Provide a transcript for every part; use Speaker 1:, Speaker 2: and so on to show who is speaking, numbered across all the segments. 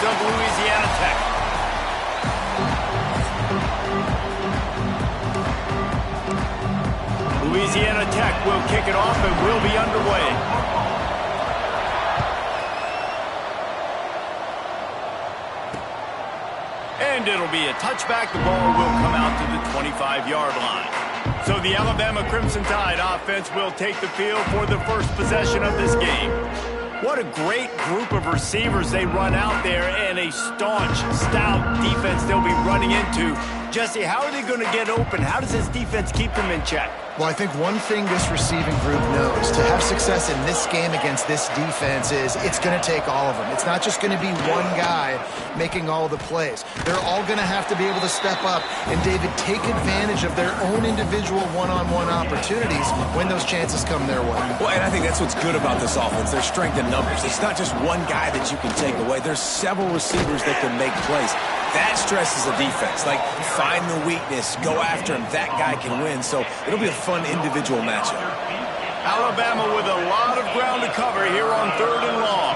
Speaker 1: of Louisiana Tech. Louisiana Tech will kick it off and will be underway. And it'll be a touchback. The ball will come out to the 25-yard line. So the Alabama Crimson Tide offense will take the field for the first possession of this game. What a great group of receivers they run out there, and a staunch, stout defense they'll be running into. Jesse, how are they going to get open? How does this defense keep them in check?
Speaker 2: Well, I think one thing this receiving group knows, to have success in this game against this defense, is it's going to take all of them. It's not just going to be one guy making all the plays. They're all going to have to be able to step up and, David, take advantage of their own individual one-on-one opportunities when those chances come their way.
Speaker 3: Well, and I think that's what's good about this offense. Their strength in numbers. It's not just one guy that you can take away. There's several receivers that can make plays. That stresses the defense. Like, find the weakness, go after him. That guy can win. So it'll be a fun individual matchup.
Speaker 1: Alabama with a lot of ground to cover here on 3rd and long.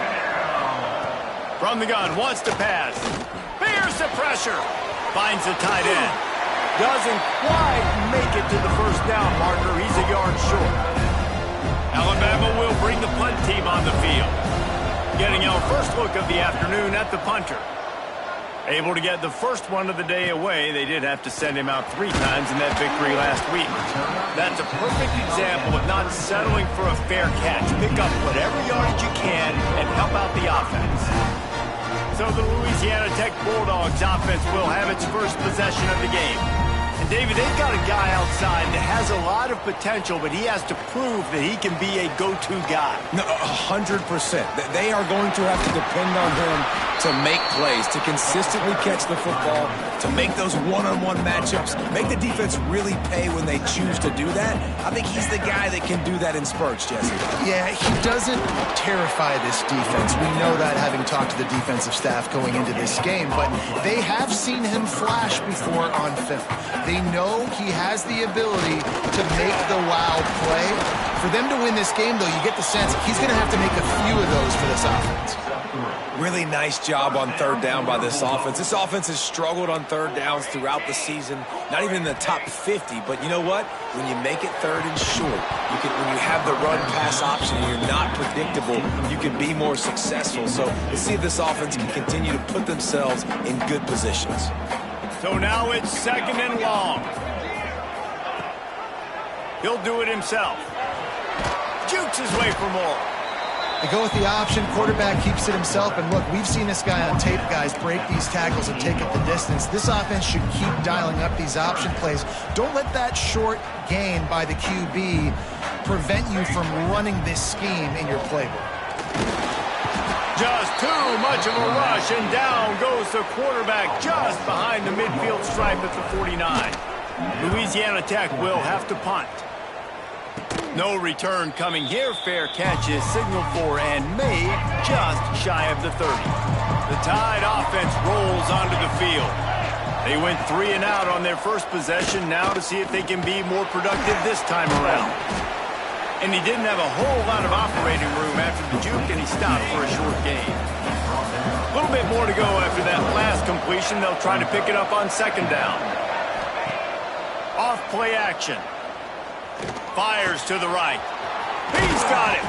Speaker 1: From the gun, wants to pass. Bears the pressure. Finds the tight end. Doesn't quite make it to the first down marker. He's a yard short. Alabama will bring the punt team on the field. Getting our first look of the afternoon at the punter. Able to get the first one of the day away. They did have to send him out 3 times in that victory last week. That's a perfect example of not settling for a fair catch. Pick up whatever yardage you can and help out the offense. So the Louisiana Tech Bulldogs offense will have its first possession of the game. And David, they've got a guy outside that has a lot of potential, but he has to prove that he can be a go-to guy.
Speaker 3: No, 100%. They are going to have to depend on him to make plays, to consistently catch the football, to make those one-on-one matchups, make the defense really pay when they choose to do that. I think he's the guy that can do that in spurts, Jesse. Yeah,
Speaker 2: he doesn't terrify this defense. We know that, having talked to the defensive staff going into this game, but they have seen him flash before on film. They know he has the ability to make the wow play. For them to win this game, though, you get the sense he's going to have to make a few of those for this offense.
Speaker 3: Really nice job on 3rd down by this offense. This offense has struggled on 3rd downs throughout the season. Not even in the top 50, but you know what? When you make it 3rd and short, when you have the run-pass option and you're not predictable, you can be more successful. So let's see if this offense can continue to put themselves in good positions.
Speaker 1: So now it's 2nd and long. He'll do it himself. Jukes his way for more.
Speaker 2: They go with the option. Quarterback keeps it himself. And look, we've seen this guy on tape, guys, break these tackles and take it the distance. This offense should keep dialing up these option plays. Don't let that short gain by the QB prevent you from running this scheme in your playbook.
Speaker 1: Just too much of a rush, and down goes the quarterback just behind the midfield stripe at the 49. Louisiana Tech will have to punt. No return coming here. Fair catch is signaled for and made just shy of the 30. The Tide offense rolls onto the field. They went 3 and out on their first possession, now to see if they can be more productive this time around. And he didn't have a whole lot of operating room after the juke, and he stopped for a short gain. A little bit more to go after that last completion. They'll try to pick it up on 2nd down. Off play action. Fires to the right. He's got it.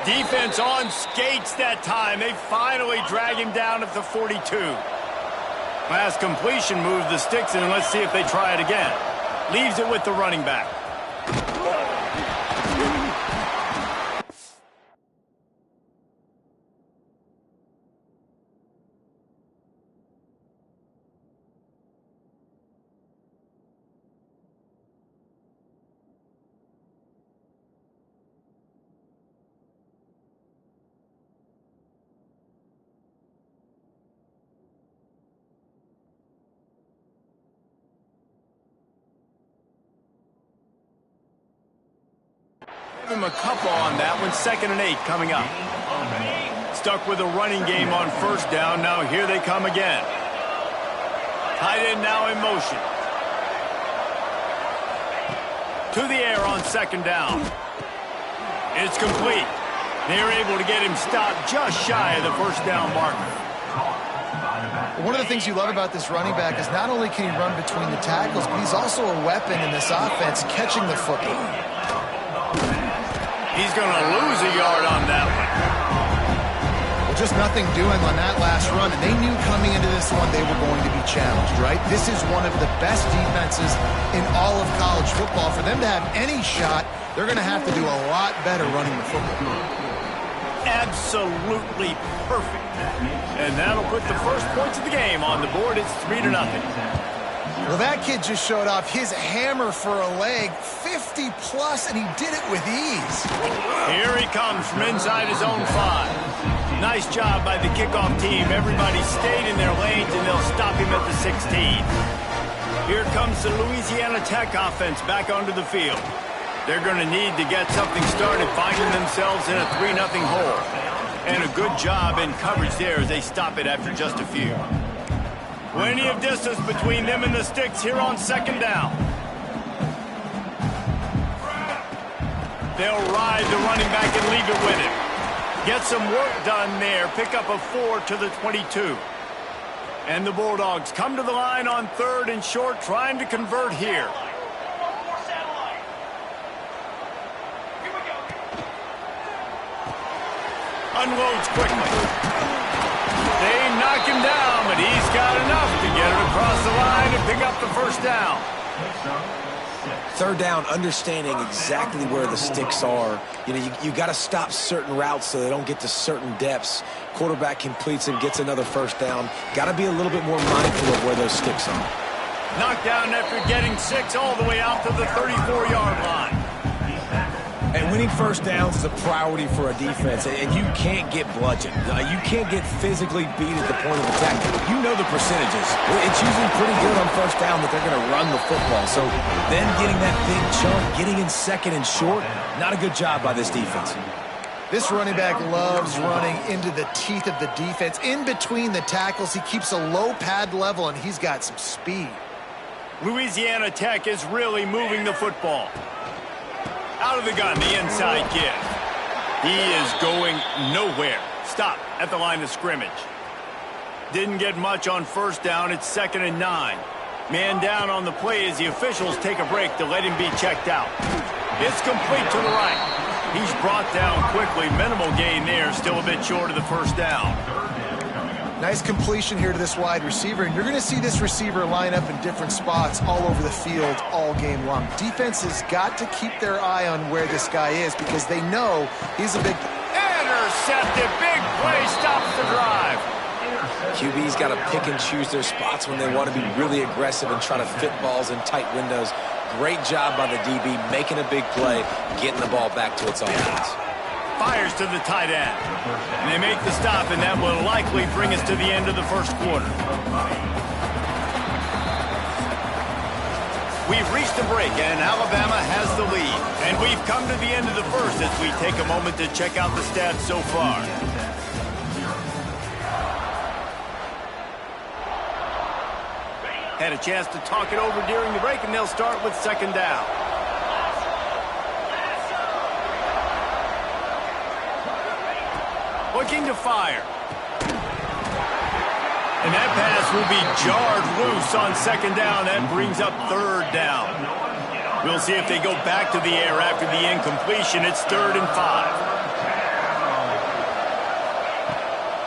Speaker 1: Defense on skates that time. They finally drag him down at the 42. Last completion moved the sticks, and let's see if they try it again. Leaves it with the running back. Give him a couple on that one. 2nd and 8 coming up. Stuck with a running game on 1st down. Now here they come again. Tight end now in motion. To the air on 2nd down. It's complete. They're able to get him stopped just shy of the 1st down marker.
Speaker 2: One of the things you love about this running back is not only can he run between the tackles, but he's also a weapon in this offense catching the football.
Speaker 1: He's going to lose a yard on that one.
Speaker 2: Well, just nothing doing on that last run, and they knew coming into this one they were going to be challenged, right? This is one of the best defenses in all of college football. For them to have any shot, they're going to have to do a lot better running the football.
Speaker 1: Absolutely perfect. And that'll put the first points of the game on the board. It's 3-0.
Speaker 2: Well, that kid just showed off his hammer for a leg, 50-plus, and he did it with ease.
Speaker 1: Here he comes from inside his own 5. Nice job by the kickoff team. Everybody stayed in their lanes, and they'll stop him at the 16. Here comes the Louisiana Tech offense back onto the field. They're going to need to get something started, finding themselves in a 3-0 hole. And a good job in coverage there as they stop it after just a few. Plenty of distance between them and the sticks here on second down. They'll ride the running back and leave it with him. Get some work done there. Pick up a 4 to the 22. And the Bulldogs come to the line on 3rd and short, trying to convert here. Unloads quickly. They knock him down, but he's got enough to get it across the line and pick up the first down.
Speaker 3: 3rd down, understanding exactly where the sticks are. You know, you got to stop certain routes so they don't get to certain depths. Quarterback completes and gets another first down. Got to be a little bit more mindful of where those sticks are.
Speaker 1: Knocked down after getting 6 all the way out to the 34-yard line.
Speaker 3: And winning first downs is a priority for a defense, and you can't get bludgeoned. You can't get physically beat at the point of attack. You know the percentages. It's usually pretty good on first down that they're going to run the football. So then getting that big chunk, getting in 2nd and short, not a good job by this defense.
Speaker 2: This running back loves running into the teeth of the defense. In between the tackles, he keeps a low pad level, and he's got some speed.
Speaker 1: Louisiana Tech is really moving the football. Out of the gun, the inside kid. He is going nowhere. Stop at the line of scrimmage. Didn't get much on first down. It's 2nd and 9. Man down on the play as the officials take a break to let him be checked out. It's complete to the right. He's brought down quickly. Minimal gain there. Still a bit short of the first down.
Speaker 2: Nice completion here to this wide receiver, and you're going to see this receiver line up in different spots all over the field all game long. Defense has got to keep their eye on where this guy is because they know he's a big...
Speaker 1: Intercepted. Big play stops the drive.
Speaker 3: QB's got to pick and choose their spots when they want to be really aggressive and try to fit balls in tight windows. Great job by the DB making a big play, getting the ball back to its offense.
Speaker 1: Fires to the tight end. And they make the stop, and that will likely bring us to the end of the first quarter. We've reached the break, and Alabama has the lead. And we've come to the end of the first as we take a moment to check out the stats so far. Had a chance to talk it over during the break, and they'll start with second down. Looking to fire. And that pass will be jarred loose on second down. That brings up 3rd down. We'll see if they go back to the air after the incompletion. It's 3rd and 5.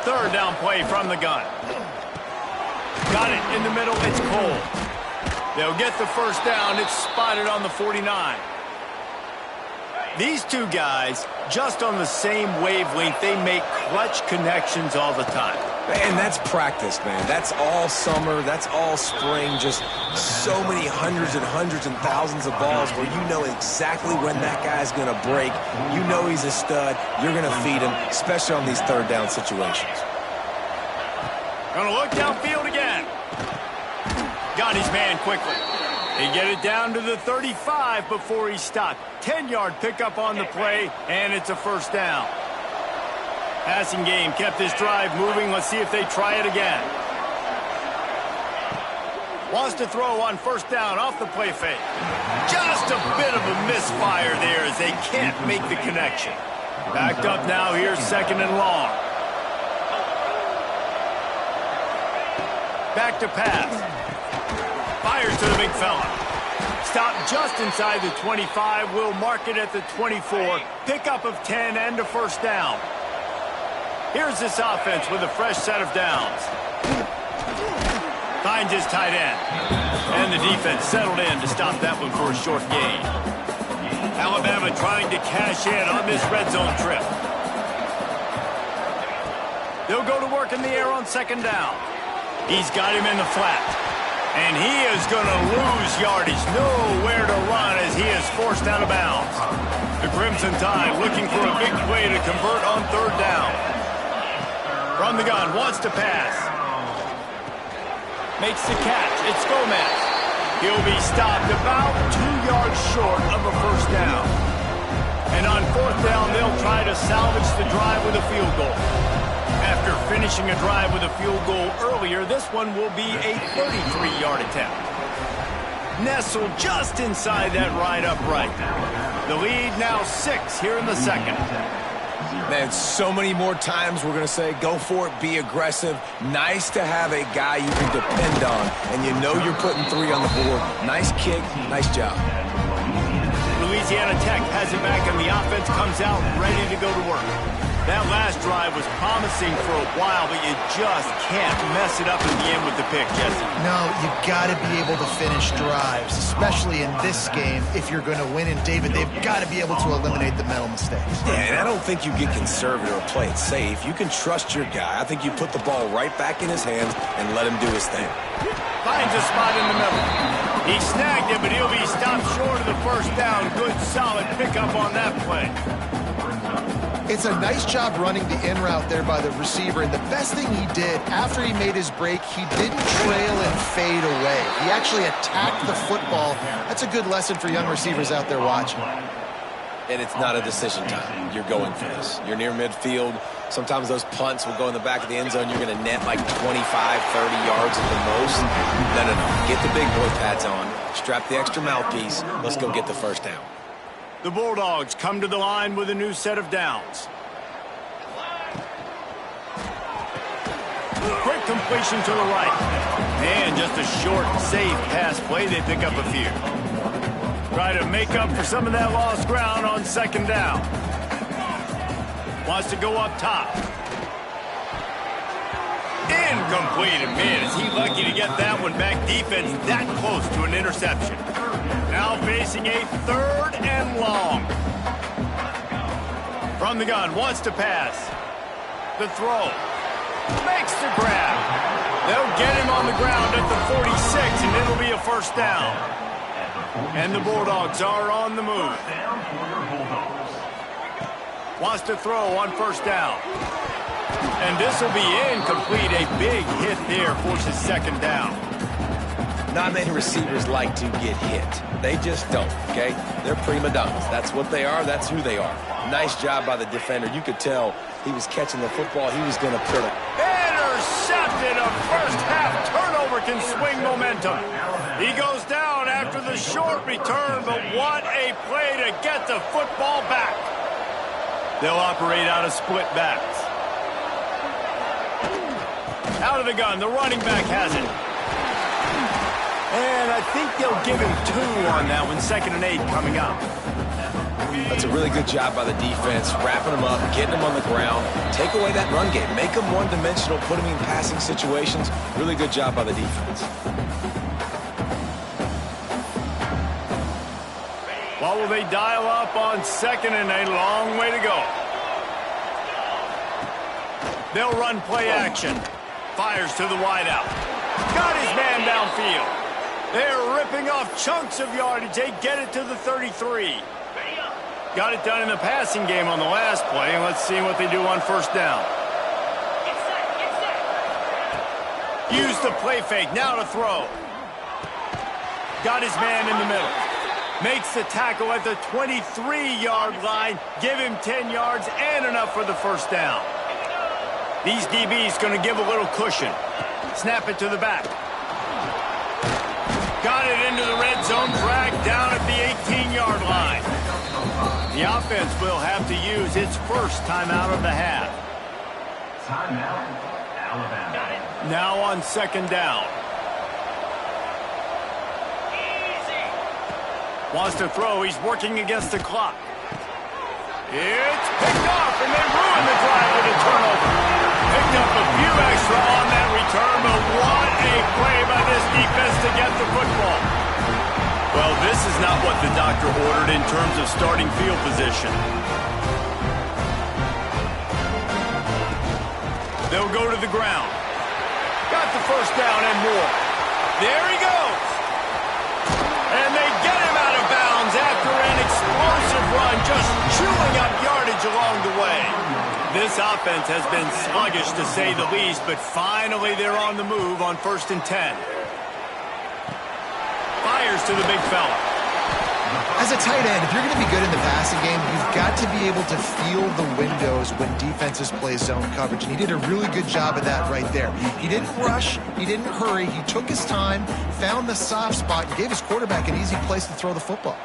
Speaker 1: 3rd down play from the gun. Got it in the middle. It's Cole. They'll get the first down. It's spotted on the 49. These two guys, just on the same wavelength, they make clutch connections all the time.
Speaker 3: And that's practice, man. That's all summer. That's all spring. Just so many hundreds and thousands of balls where you know exactly when that guy's going to break. You know he's a stud. You're going to feed him, especially on these 3rd down situations.
Speaker 1: Going to look downfield again. Got his man quickly. They get it down to the 35 before he stopped. 10-yard pickup on the play, and it's a first down. Passing game kept this drive moving. Let's see if they try it again. Wants to throw on first down off the play fake. Just a bit of a misfire there as they can't make the connection. Backed up now, here's 2nd and long. Back to pass. Fires to the big fella. Stop just inside the 25. We'll mark it at the 24. Pickup of 10 and a first down. Here's this offense with a fresh set of downs. Finds his tight end. And the defense settled in to stop that one for a short gain. Alabama trying to cash in on this red zone trip. They'll go to work in the air on second down. He's got him in the flat. And he is going to lose yardage. Nowhere to run as he is forced out of bounds. The Crimson Tide looking for a big play to convert on third down. From the gun, wants to pass. Makes the catch. It's Gomez. He'll be stopped about 2 yards short of a first down. And on fourth down, they'll try to salvage the drive with a field goal. After finishing a drive with a field goal earlier, this one will be a 33-yard attempt. Nestled just inside that right upright. The lead now 6 here in the second.
Speaker 3: Man, so many more times we're going to say, go for it, be aggressive. Nice to have a guy you can depend on, and you know you're putting 3 on the board. Nice kick, nice job.
Speaker 1: Louisiana Tech has it back, and the offense comes out ready to go to work. That last drive was promising for a while, but you just can't mess it up in the end with the pick, Jesse.
Speaker 2: No, you got to be able to finish drives, especially in this game if you're going to win. And, David, they've got to be able to eliminate the mental mistakes.
Speaker 3: Yeah, and I don't think you get conservative or play it safe. You can trust your guy. I think you put the ball right back in his hands and let him do his thing.
Speaker 1: Finds a spot in the middle. He snagged it, but he'll be stopped short of the first down. Good, solid pickup on that play.
Speaker 2: It's a nice job running the in route there by the receiver, and the best thing he did after he made his break, he didn't trail and fade away. He actually attacked the football. That's a good lesson for young receivers out there watching.
Speaker 3: And it's not a decision time. You're going for this. You're near midfield. Sometimes those punts will go in the back of the end zone. You're going to net like 25, 30 yards at the most. No. Get the big boy pads on. Strap the extra mouthpiece. Let's go get the first down.
Speaker 1: The Bulldogs come to the line with a new set of downs. Quick completion to the right. And just a short, safe pass play. They pick up a few. Try to make up for some of that lost ground on second down. Wants to go up top. Incomplete. And man, is he lucky to get that one back. Defense that close to an interception. Now facing a third and long. From the gun, wants to pass. The throw. Makes the grab. They'll get him on the ground at the 46, and it'll be a first down. And the Bulldogs are on the move. Wants to throw on first down. And this will be incomplete. A big hit there forces second down.
Speaker 3: Not many receivers like to get hit. They just don't, okay? They're prima donnas. That's what they are. That's who they are. Nice job by the defender. You could tell he was catching the football. He was going to put it.
Speaker 1: Intercepted. A first-half turnover can swing momentum. He goes down after the short return, but what a play to get the football back. They'll operate out of split backs. Out of the gun, the running back has it. And I think they'll give him 2 on that one. 2nd and 8 coming up.
Speaker 3: That's a really good job by the defense, wrapping them up, getting them on the ground. Take away that run game. Make them one-dimensional, put them in passing situations. Really good job by the defense.
Speaker 1: What will they dial up on 2nd and 8? Long way to go. They'll run play action. Fires to the wideout. Got his man downfield. They're ripping off chunks of yardage. They get it to the 33. Got it done in the passing game on the last play. And let's see what they do on first down. Use the play fake. Now to throw. Got his man in the middle. Makes the tackle at the 23-yard line. Give him 10 yards and enough for the first down. These DBs going to give a little cushion. Snap it to the back. Got it into the red zone. Dragged down at the 18-yard line. The offense will have to use its first timeout of the half.
Speaker 4: Timeout, Alabama.
Speaker 1: Now on second down. Wants to throw. He's working against the clock. It's picked off, and they ruin the drive with a turnover. Picked up a few extra on that return, but what a play by this defense to get the football. Well, this is not what the doctor ordered in terms of starting field position. They'll go to the ground. Got the first down and more. There he goes. And they get him out of bounds after an explosive run, just chewing up yardage along the way. This offense has been sluggish, to say the least, but finally they're on the move on 1st and 10. Fires to the big fella.
Speaker 2: As a tight end, if you're going to be good in the passing game, you've got to be able to feel the windows when defenses play zone coverage. And he did a really good job of that right there. He didn't rush. He didn't hurry. He took his time, found the soft spot, and gave his quarterback an easy place to throw the football.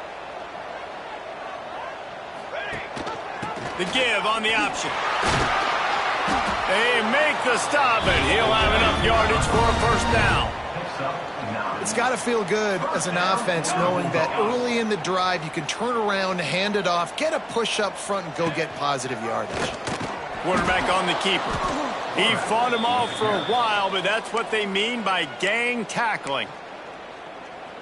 Speaker 1: The give on the option. They make the stop, and he'll have enough yardage for a first down.
Speaker 2: It's got to feel good as an offense knowing that early in the drive you can turn around, hand it off, get a push up front, and go get positive yardage.
Speaker 1: Quarterback on the keeper. He fought him off for a while, but that's what they mean by gang tackling.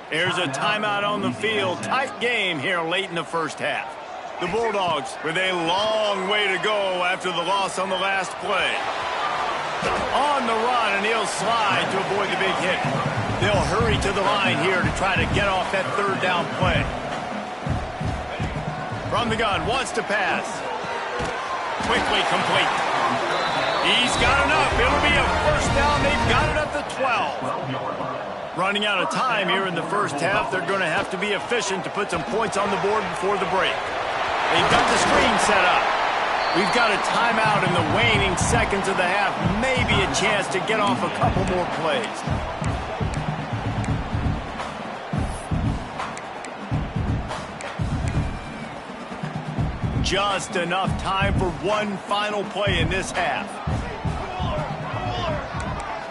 Speaker 1: There's a timeout on the field. Tight game here late in the first half. The Bulldogs with a long way to go after the loss on the last play. On the run, and he'll slide to avoid the big hit. They'll hurry to the line here to try to get off that third down play. From the gun, wants to pass. Quickly complete. He's got enough. It'll be a first down. They've got it at the 12. Running out of time here in the first half. They're going to have to be efficient to put some points on the board before the break. They've got the screen set up. We've got a timeout in the waning seconds of the half. Maybe a chance to get off a couple more plays. Just enough time for one final play in this half.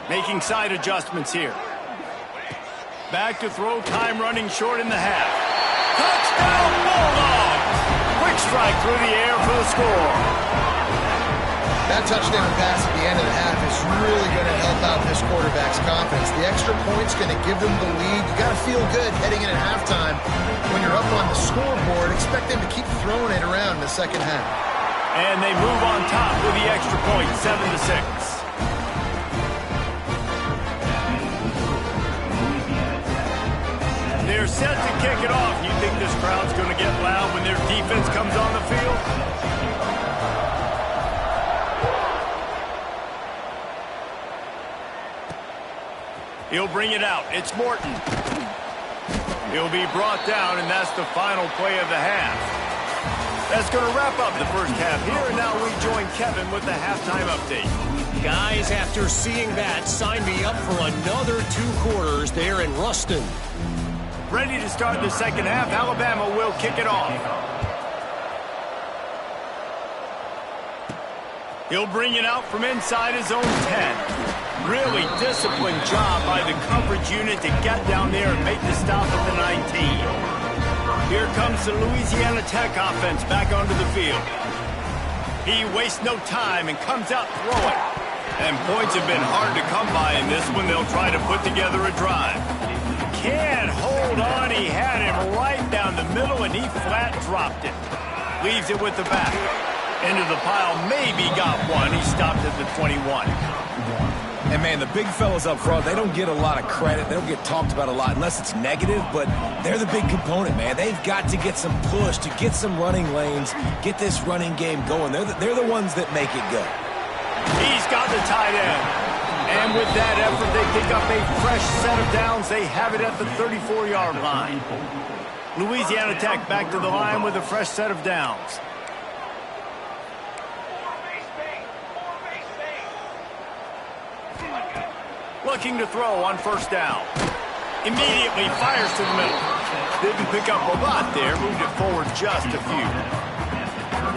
Speaker 1: Making side adjustments here. Back to throw, time running short in the half. Touchdown Bulldogs! Quick strike through the air for the score.
Speaker 2: That touchdown pass at the end of the half is really going to help out this quarterback's confidence. The extra point's going to give them the lead. You got to feel good heading in at halftime. When you're up on the scoreboard, expect them to keep throwing it around in the second half.
Speaker 1: And they move on top with the extra point, 7-6. They're set to kick it off. You think this crowd's going to get loud when their defense comes on the field? He'll bring it out. It's Morton. He'll be brought down, and that's the final play of the half. That's going to wrap up the first half here, and now we join Kevin with the halftime update.
Speaker 4: Guys, after seeing that, sign me up for another 2 quarters there in Ruston.
Speaker 1: Ready to start the second half. Alabama will kick it off. He'll bring it out from inside his own 10. Really disciplined job by the coverage unit to get down there and make the stop at the 19. Here comes the Louisiana Tech offense back onto the field. He wastes no time and comes out throwing. And points have been hard to come by in this one. They'll try to put together a drive. Can't hold on. He had him right down the middle, and he flat dropped it. Leaves it with the back. Into the pile. Maybe got one. He stopped at the 21.
Speaker 3: And, man, the big fellas up front, they don't get a lot of credit. They don't get talked about a lot unless it's negative, but they're the big component, man. They've got to get some push, to get some running lanes, get this running game going. They're the ones that make it go.
Speaker 1: He's got the tight end. And with that effort, they pick up a fresh set of downs. They have it at the 34-yard line. Louisiana Tech back to the line with a fresh set of downs. Looking to throw on first down. Immediately fires to the middle. Didn't pick up a lot there. Moved it forward just a few.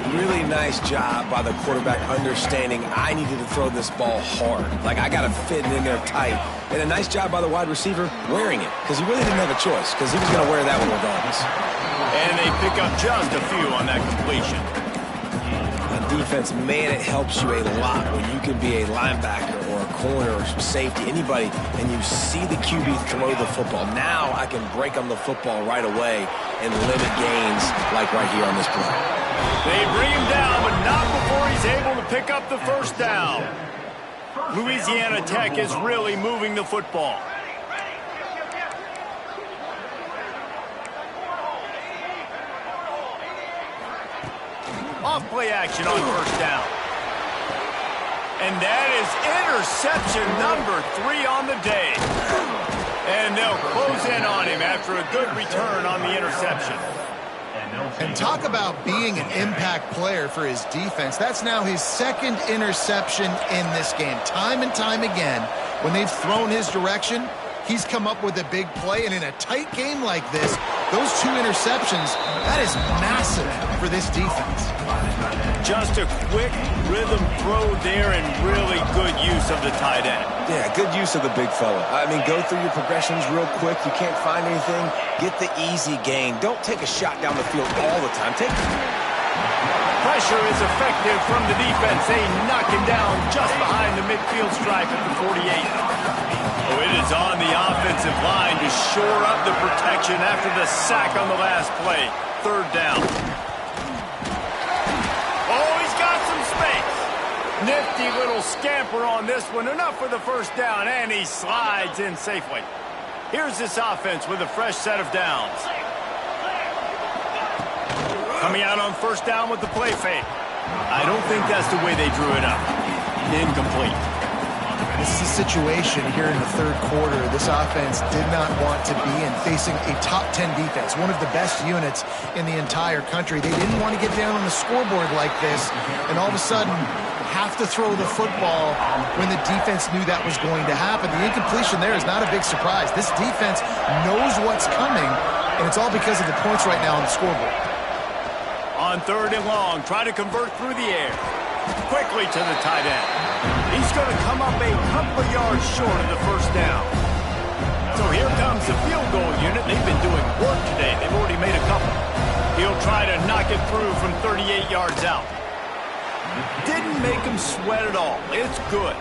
Speaker 3: Really nice job by the quarterback understanding I needed to throw this ball hard. Like, I got to fit it in there tight. And a nice job by the wide receiver wearing it, because he really didn't have a choice, because he was going to wear that one regardless.
Speaker 1: And they pick up just a few on that completion.
Speaker 3: Defense, man, it helps you a lot when you can be a linebacker or a corner or safety, anybody, and you see the QB throw the football. Now I can break on the football right away and limit gains like right here on this play.
Speaker 1: They bring him down, but not before he's able to pick up the first down. Louisiana Tech is really moving the football. Off play action on first down. And that is interception number 3 on the day. And they'll close in on him after a good return on the interception.
Speaker 2: And talk about being an impact player for his defense. That's now his second interception in this game. Time and time again, when they've thrown his direction, he's come up with a big play. And in a tight game like this, those 2 interceptions, that is massive for this defense.
Speaker 1: Just a quick rhythm throw there and really good use of the tight end.
Speaker 3: Yeah, good use of the big fella. I mean, go through your progressions real quick. You can't find anything. Get the easy gain. Don't take a shot down the field all the time.
Speaker 1: Pressure is effective from the defense. They knock him down just behind the midfield stripe at the 48. Oh, it is on the offensive line to shore up the protection after the sack on the last play. Third down. Oh, he's got some space. Nifty little scamper on this one. Enough for the first down, and he slides in safely. Here's this offense with a fresh set of downs. Coming out on first down with the play fake. I don't think that's the way they drew it up. Incomplete.
Speaker 2: This is a situation here in the third quarter this offense did not want to be in, facing a top 10 defense, one of the best units in the entire country. They didn't want to get down on the scoreboard like this, and all of a sudden have to throw the football when the defense knew that was going to happen. The incompletion there is not a big surprise. This defense knows what's coming, and it's all because of the points right now on the scoreboard.
Speaker 1: On third and long, try to convert through the air. Quickly to the tight end. He's going to come up a couple of yards short of the first down. So here comes the field goal unit. They've been doing work today. They've already made a couple. He'll try to knock it through from 38 yards out. Didn't make him sweat at all. It's good.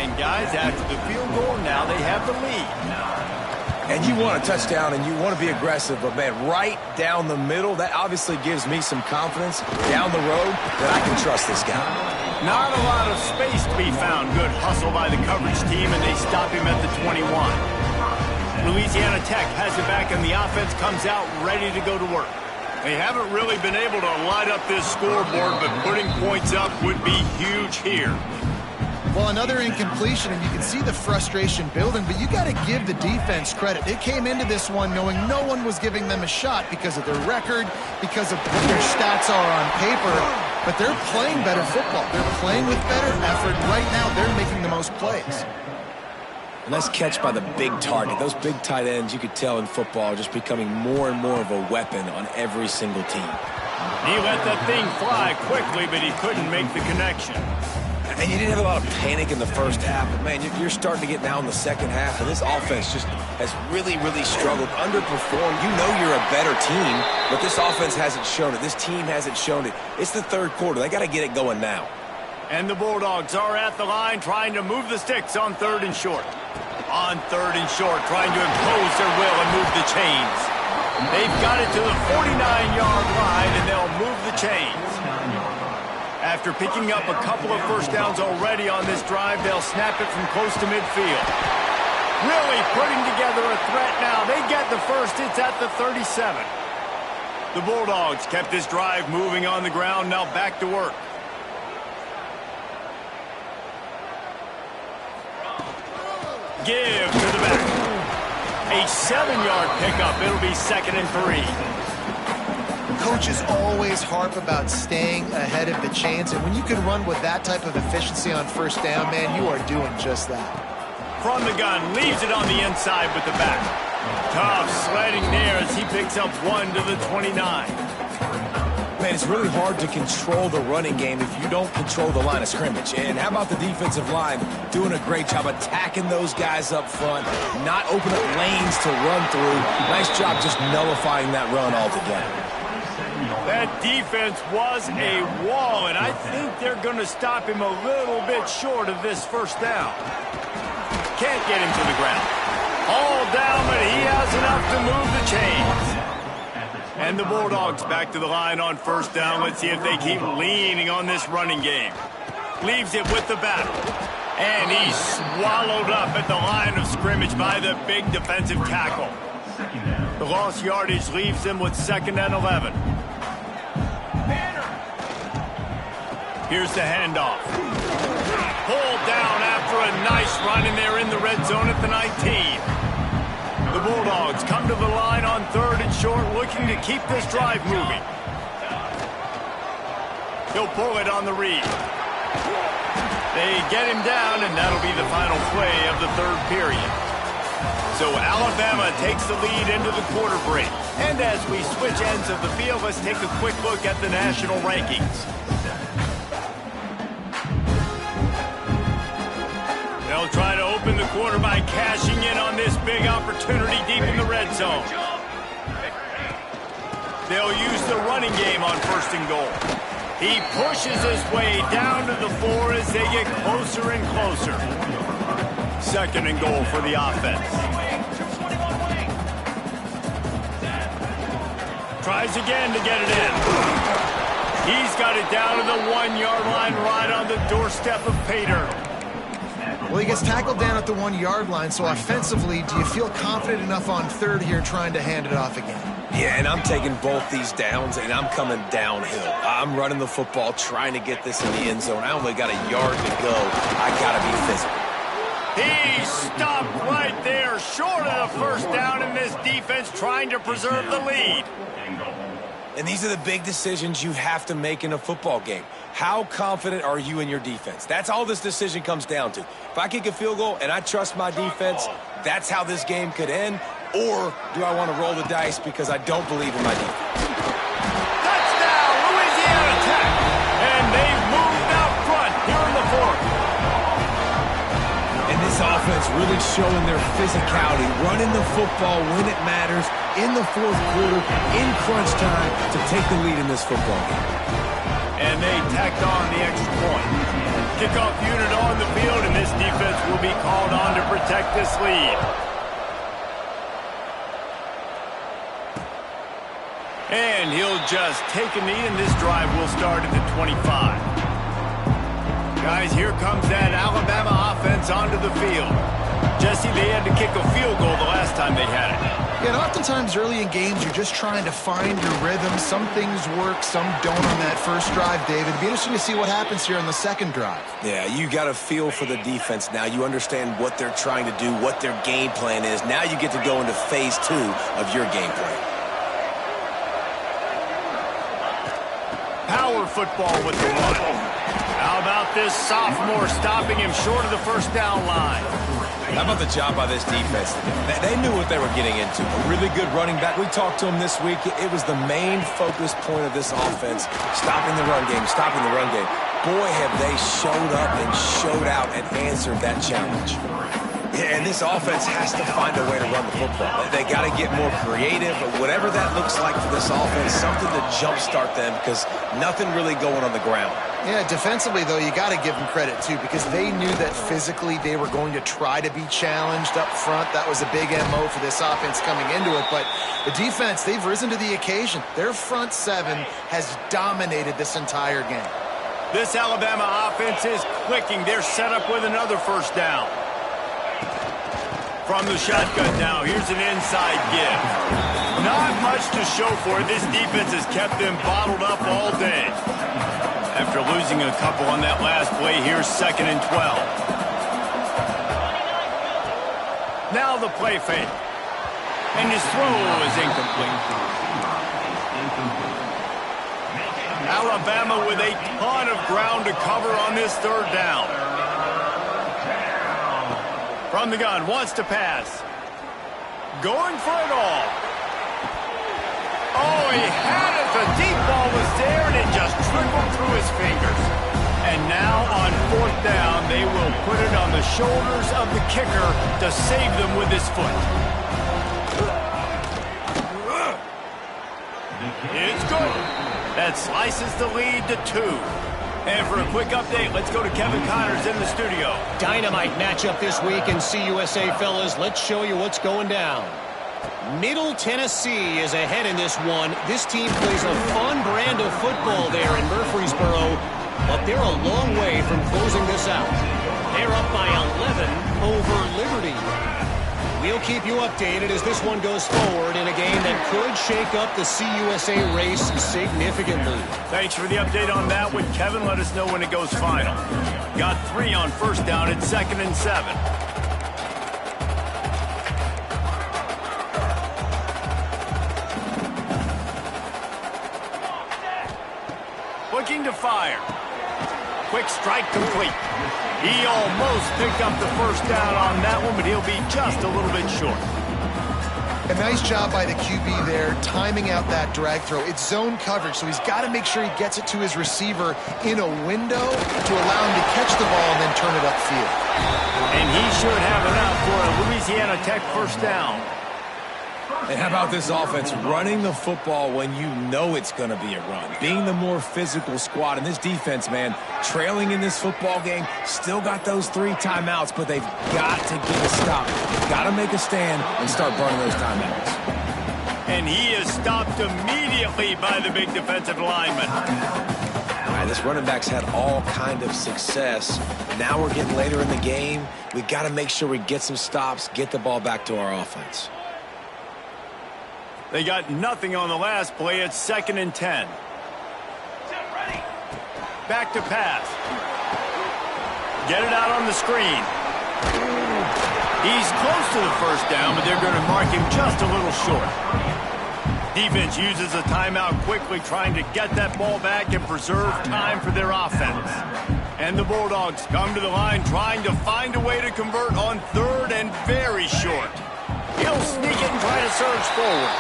Speaker 1: And guys, after the field goal, now they have the lead.
Speaker 3: And you want a touchdown and you want to be aggressive, but man, right down the middle, that obviously gives me some confidence down the road that I can trust this guy.
Speaker 1: Not a lot of space to be found. Good hustle by the coverage team, and they stop him at the 21. Louisiana Tech has it back, and the offense comes out ready to go to work. They haven't really been able to light up this scoreboard, but putting points up would be huge here.
Speaker 2: Well, another incompletion, and you can see the frustration building, but you got to give the defense credit. They came into this one knowing no one was giving them a shot because of their record, because of what their stats are on paper, but they're playing better football. They're playing with better effort. Right now, they're making the most plays.
Speaker 3: Nice catch by the big target. Those big tight ends, you could tell in football, are just becoming more and more of a weapon on every single team.
Speaker 1: He let that thing fly quickly, but he couldn't make the connection.
Speaker 3: And you didn't have a lot of panic in the first half, but man, you're starting to get now in the second half, and this offense just has really, really struggled, underperformed. You know you're a better team, but this offense hasn't shown it. This team hasn't shown it. It's the third quarter. They got to get it going now.
Speaker 1: And the Bulldogs are at the line trying to move the sticks on third and short. On third and short, trying to impose their will and move the chains. They've got it to the 49-yard line, and they'll move the chains. After picking up a couple of first downs already on this drive, they'll snap it from close to midfield. Really putting together a threat now. They get the first. It's at the 37. The Bulldogs kept this drive moving on the ground. Now back to work. Give to the back. A 7-yard pickup. It'll be 2nd and 3.
Speaker 2: Coaches always harp about staying ahead of the chains, and when you can run with that type of efficiency on first down, man, you are doing just that.
Speaker 1: From the gun, leaves it on the inside with the back. Tough sledding there as he picks up 1 to the 29.
Speaker 3: Man, it's really hard to control the running game if you don't control the line of scrimmage. And how about the defensive line doing a great job attacking those guys up front, not opening up lanes to run through. Nice job just nullifying that run altogether.
Speaker 1: That defense was a wall, and I think they're going to stop him a little bit short of this first down. Can't get him to the ground. All down, but he has enough to move the chains. And the Bulldogs back to the line on first down. Let's see if they keep leaning on this running game. Leaves it with the battle. And he's swallowed up at the line of scrimmage by the big defensive tackle. The lost yardage leaves him with 2nd and 11. Here's the handoff. Pulled down after a nice run, and they're in the red zone at the 19. The Bulldogs come to the line on 3rd and short, looking to keep this drive moving. He'll pull it on the read. They get him down, and that'll be the final play of the 3rd period. So Alabama takes the lead into the quarter break. And as we switch ends of the field, let's take a quick look at the national rankings. They'll try to open the quarter by cashing in on this big opportunity deep in the red zone. They'll use the running game on 1st and goal. He pushes his way down to the 4 as they get closer and closer. 2nd and goal for the offense. Tries again to get it in. He's got it down to the 1-yard line right on the doorstep of Pater.
Speaker 2: Well, he gets tackled down at the 1-yard line, so offensively, do you feel confident enough on 3rd here trying to hand it off again?
Speaker 3: Yeah, and I'm taking both these downs, and I'm coming downhill. I'm running the football, trying to get this in the end zone. I only got a yard to go. I got to be physical.
Speaker 1: He stopped right there, short of the first down, in this defense trying to preserve the lead.
Speaker 3: And these are the big decisions you have to make in a football game. How confident are you in your defense? That's all this decision comes down to. If I kick a field goal and I trust my defense, that's how this game could end. Or do I want to roll the dice because I don't believe in my defense?
Speaker 1: Touchdown, Louisiana Tech. And they've moved out front here in the 4th.
Speaker 3: And this offense really showing their physicality, running the football when it matters, in the 4th quarter, in crunch time, to take the lead in this football game.
Speaker 1: And they tacked on the extra point. Kickoff unit on the field, and this defense will be called on to protect this lead. And he'll just take a knee, and this drive will start at the 25. Guys, here comes that Alabama offense onto the field. Jesse, they had to kick a field goal the last time they had it.
Speaker 2: Yeah, and oftentimes early in games, you're just trying to find your rhythm. Some things work, some don't on that first drive, David. It'd be interesting to see what happens here on the 2nd drive.
Speaker 3: Yeah, you got a feel for the defense now. You understand what they're trying to do, what their game plan is. Now you get to go into phase 2 of your game plan.
Speaker 1: Power football with the run. How about this sophomore stopping him short of the first down line?
Speaker 3: How about the job by this defense? They knew what they were getting into. A really good running back. We talked to him this week. It was the main focus point of this offense, stopping the run game, stopping the run game. Boy, have they showed up and showed out and answered that challenge. Yeah, and this offense has to find a way to run the football. They got to get more creative, but whatever that looks like for this offense, something to jumpstart them because nothing really going on the ground.
Speaker 2: Yeah, defensively, though, you got to give them credit, too, because they knew that physically they were going to try to be challenged up front. That was a big MO for this offense coming into it. But the defense, they've risen to the occasion. Their front 7 has dominated this entire game.
Speaker 1: This Alabama offense is clicking. They're set up with another first down. From the shotgun now, here's an inside give. Not much to show for it. This defense has kept them bottled up all day. After losing a couple on that last play, here's 2nd and 12. Now the play fake. And his throw is incomplete. Alabama with a ton of ground to cover on this 3rd down. From the gun, wants to pass. Going for it all. Oh, he had it. The deep ball was there. just trickled through his fingers. And now on fourth down, they will put it on the shoulders of the kicker to save them with his foot. It's good. That slices the lead to 2. And for a quick update, let's go to Kevin Connors in the studio.
Speaker 4: Dynamite matchup this week in CUSA, fellas. Let's show you what's going down. Middle Tennessee is ahead in this one. This team plays a fun brand of football there in Murfreesboro, but they're a long way from closing this out. They're up by 11 over Liberty. We'll keep you updated as this one goes forward in a game that could shake up the CUSA race significantly.
Speaker 1: Thanks for the update on that one, Kevin. Let us know when it goes final. Got 3 on first down at 2nd and 7. Looking to fire. Quick strike complete. He almost picked up the first down on that one, but he'll be just a little bit short.
Speaker 2: A nice job by the QB there, timing out that drag throw. It's zone coverage, so he's got to make sure he gets it to his receiver in a window to allow him to catch the ball and then turn it upfield.
Speaker 1: And he should have enough for a Louisiana Tech first down.
Speaker 3: And how about this offense running the football when you know it's going to be a run? Being the more physical squad. And this defense, man, trailing in this football game, still got those 3 timeouts, but they've got to get a stop. They've got to make a stand and start burning those timeouts.
Speaker 1: And he is stopped immediately by the big defensive lineman.
Speaker 3: All right, this running back's had all kind of success. Now we're getting later in the game. We've got to make sure we get some stops, get the ball back to our offense.
Speaker 1: They got nothing on the last play. It's 2nd and 10. Back to pass. Get it out on the screen. He's close to the first down, but they're going to mark him just a little short. Defense uses a timeout quickly, trying to get that ball back and preserve time for their offense. And the Bulldogs come to the line, trying to find a way to convert on 3rd and very short. He'll sneak it and try to surge forward.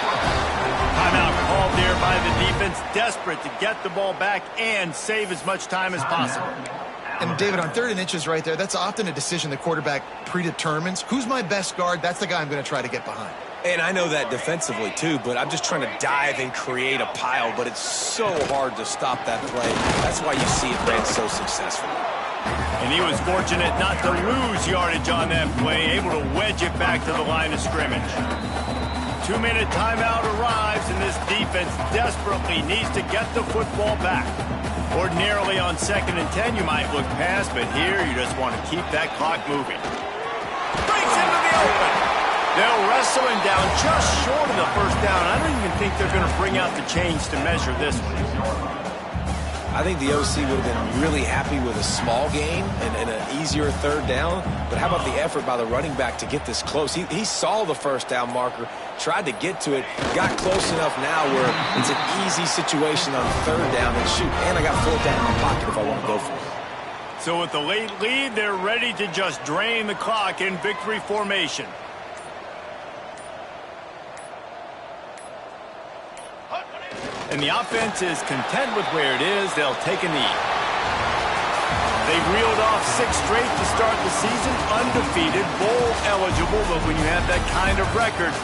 Speaker 1: Timeout called there by the defense, desperate to get the ball back and save as much time as possible.
Speaker 2: And David, on 3rd and inches right there, that's often a decision the quarterback predetermines. Who's my best guard? That's the guy I'm going to try to get behind.
Speaker 3: And I know that defensively, too, but I'm just trying to dive and create a pile, but it's so hard to stop that play. That's why you see it ran so successfully.
Speaker 1: And he was fortunate not to lose yardage on that play, able to wedge it back to the line of scrimmage. 2-minute timeout arrives, and this defense desperately needs to get the football back. Ordinarily on 2nd and 10, you might look past, but here you just want to keep that clock moving. Breaks into the open. They'll wrestle him down just short of the first down. I don't even think they're going to bring out the chains to measure this one.
Speaker 3: I think the OC would have been really happy with a small gain and an easier 3rd down. But how about the effort by the running back to get this close? He saw the first down marker, tried to get to it, got close enough now where it's an easy situation on 3rd down and shoot. And I got 4th down in my pocket if I want to go for it.
Speaker 1: So with the late lead, they're ready to just drain the clock in victory formation. And the offense is content with where it is. They'll take a knee. They've reeled off 6 straight to start the season, undefeated, bowl eligible, but when you have that kind of record,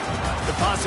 Speaker 1: the possibility